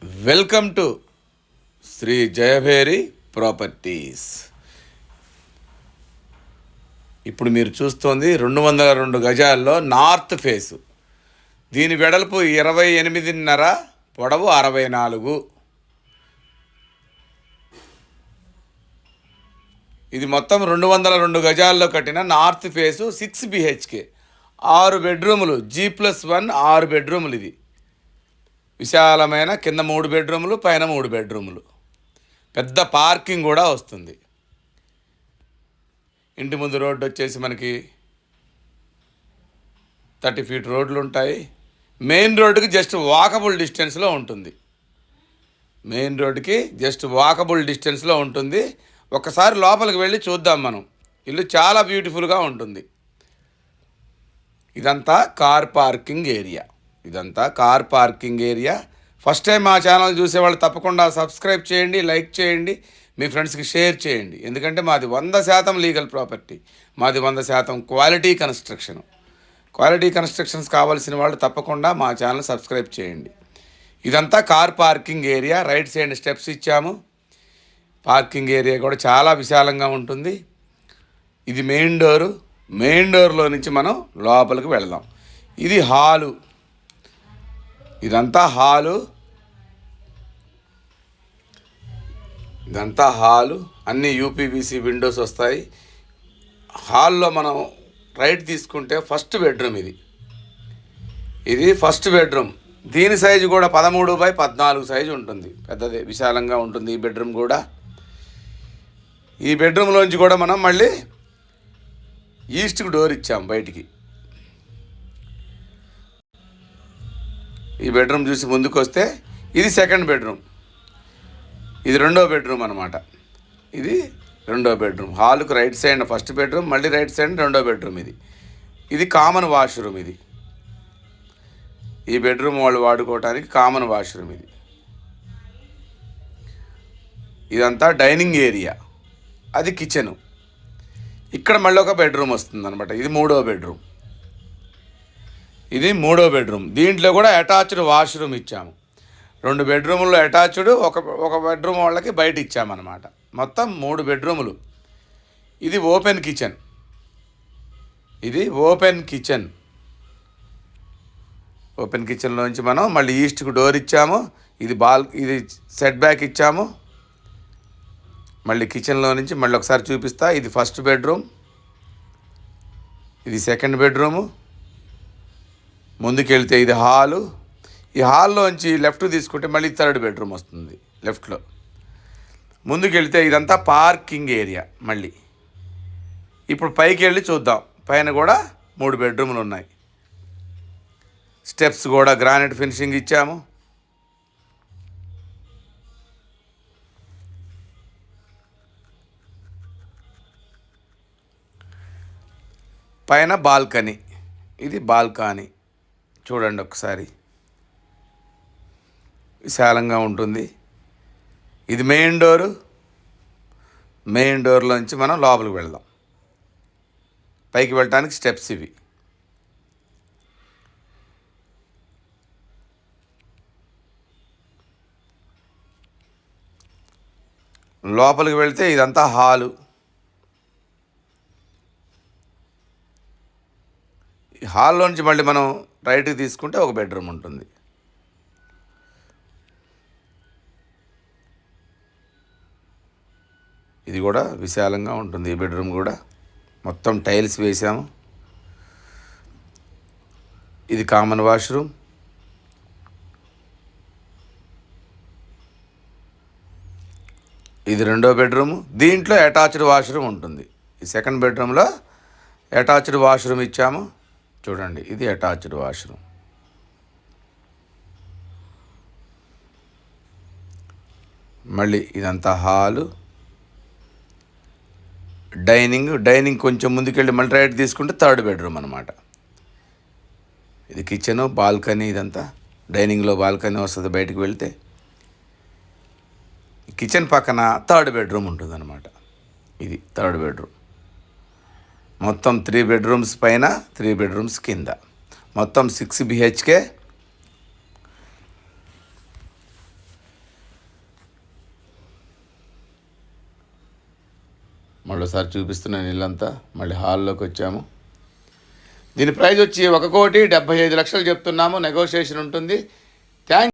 Welcome to Shri Jayabheri properties. ఇప్పుడు మీరు చూస్తోంది 202 గజాల్లో నార్త్ ఫేసు. దీని వెడల్పు 28.5, పొడవు 64. ఇది మొత్తం 202 గజాల్లో కట్టిన నార్త్ ఫేసు 6 బిహెచ్కే, 6 బెడ్రూములు, G+1 6 బెడ్రూములు. ఇది విశాలమైన కింద 3 బెడ్రూములు, పైన 3 బెడ్రూములు, పెద్ద పార్కింగ్ కూడా వస్తుంది. ఇంటి ముందు రోడ్డు వచ్చేసి మనకి 30 ఫీట్ రోడ్లు ఉంటాయి. మెయిన్ రోడ్డుకి జస్ట్ వాకబుల్ డిస్టెన్స్లో ఉంటుంది. మెయిన్ రోడ్డుకి జస్ట్ వాకబుల్ డిస్టెన్స్లో ఉంటుంది. ఒకసారి లోపలికి వెళ్ళి చూద్దాం మనం. ఇల్లు చాలా బ్యూటిఫుల్గా ఉంటుంది. ఇదంతా car parking area. First time మా ఛానల్ చూసేవాళ్ళు తప్పకుండా సబ్స్క్రైబ్ చేయండి, లైక్ చేయండి, మీ ఫ్రెండ్స్కి షేర్ చేయండి. ఎందుకంటే మాది 100% లీగల్ ప్రాపర్టీ, మాది 100% క్వాలిటీ కన్స్ట్రక్షన్స్ కావాల్సిన వాళ్ళు తప్పకుండా మా ఛానల్ సబ్స్క్రైబ్ చేయండి. ఇదంతా car parking area. Right side steps ఇచ్చాము. పార్కింగ్ ఏరియా కూడా చాలా విశాలంగా ఉంటుంది. ఇది మెయిన్ డోర్లో నుంచి మనం లోపలికి వెళదాం. ఇది హాలు. ఇదంతా హాలు. అన్ని యూపీవీసీ విండోస్ వస్తాయి. హాల్లో మనం రైట్ తీసుకుంటే ఫస్ట్ బెడ్రూమ్. ఇది ఫస్ట్ బెడ్రూమ్. దీని సైజు కూడా 13x14 సైజు ఉంటుంది. పెద్దదే, విశాలంగా ఉంటుంది ఈ బెడ్రూమ్ కూడా. ఈ బెడ్రూమ్లోంచి కూడా మనం మళ్ళీ ఈస్ట్కి డోర్ ఇచ్చాం బయటికి. ఈ బెడ్రూమ్ చూసి ముందుకు వస్తే ఇది సెకండ్ బెడ్రూమ్, ఇది రెండో బెడ్రూమ్ అనమాట. ఇది రెండో బెడ్రూమ్. హాల్కు రైట్ సైడ్ ఫస్ట్ బెడ్రూమ్, మళ్ళీ రైట్ సైడ్ రెండో బెడ్రూమ్. ఇది కామన్ వాష్రూమ్. ఈ బెడ్రూమ్ వాళ్ళు వాడుకోవడానికి కామన్ వాష్రూమ్. ఇదంతా డైనింగ్ ఏరియా. అది కిచెను. ఇక్కడ మళ్ళీ ఒక బెడ్రూమ్ వస్తుంది అనమాట. ఇది మూడో బెడ్రూమ్. దీంట్లో కూడా అటాచ్డ్ వాష్రూమ్ ఇచ్చాము. 2 బెడ్రూముల్లో అటాచ్డ్, ఒక బెడ్రూమ్ వాళ్ళకి బయట ఇచ్చామన్నమాట. మొత్తం 3 బెడ్రూములు. ఇది ఓపెన్ కిచెన్. ఓపెన్ కిచెన్లోంచి మనం మళ్ళీ ఈస్ట్కి డోర్ ఇచ్చాము. ఇది సెట్ బ్యాక్ ఇచ్చాము. మళ్ళీ కిచెన్లో నుంచి మళ్ళీ ఒకసారి చూపిస్తా. ఇది ఫస్ట్ బెడ్రూమ్, ఇది సెకండ్ బెడ్రూము. ముందుకెళ్తే ఇది హాలు. ఈ హాల్లోంచి లెఫ్ట్ తీసుకుంటే మళ్ళీ థర్డ్ బెడ్రూమ్ వస్తుంది లెఫ్ట్లో. ముందుకెళ్తే ఇదంతా పార్కింగ్ ఏరియా. మళ్ళీ ఇప్పుడు పైకి వెళ్ళి చూద్దాం. పైన కూడా 3 బెడ్రూములు ఉన్నాయి. స్టెప్స్ కూడా గ్రానైట్ ఫినిషింగ్ ఇచ్చాము. పైన బాల్కనీ. ఇది బాల్కనీ చూడండి ఒకసారి, విశాలంగా ఉంటుంది. ఇది మెయిన్ డోర్లోంచి మనం లోపలికి వెళ్దాం. పైకి వెళ్ళటానికి స్టెప్స్ ఇవి. లోపలికి వెళ్తే ఇదంతా హాలు. ఈ హాల్లో నుంచి మళ్ళీ మనం రైట్కి తీసుకుంటే ఒక బెడ్రూమ్ ఉంటుంది. ఇది కూడా విశాలంగా ఉంటుంది. ఈ బెడ్రూమ్ కూడా మొత్తం టైల్స్ వేసాము. ఇది కామన్ వాష్రూమ్. ఇది రెండో బెడ్రూము. దీంట్లో అటాచ్డ్ వాష్రూమ్ ఉంటుంది. ఈ సెకండ్ బెడ్రూమ్లో అటాచ్డ్ వాష్రూమ్ ఇచ్చాము. చూడండి, ఇది అటాచ్డ్ వాష్రూమ్. మళ్ళీ ఇదంతా హాలు. డైనింగ్ కొంచెం ముందుకెళ్ళి మళ్ళీ రైట్ తీసుకుంటే థర్డ్ బెడ్రూమ్ అనమాట. ఇది కిచెను, బాల్కనీ. ఇదంతా డైనింగ్లో బాల్కనీ వస్తుంది. బయటికి వెళ్తే కిచెన్ పక్కన థర్డ్ బెడ్రూమ్ ఉంటుందన్నమాట. ఇది థర్డ్ బెడ్రూమ్. మొత్తం 3 బెడ్రూమ్స్ పైన, 3 బెడ్రూమ్స్ కింద, మొత్తం 6 బిహెచ్కే. మళ్ళీసారి చూపిస్తున్నాను ఇల్లంతా. మళ్ళీ హాల్లోకి వచ్చాము. దీని ప్రైస్ వచ్చి 1,75,00,000 చెప్తున్నాము. నెగోషియేషన్ ఉంటుంది.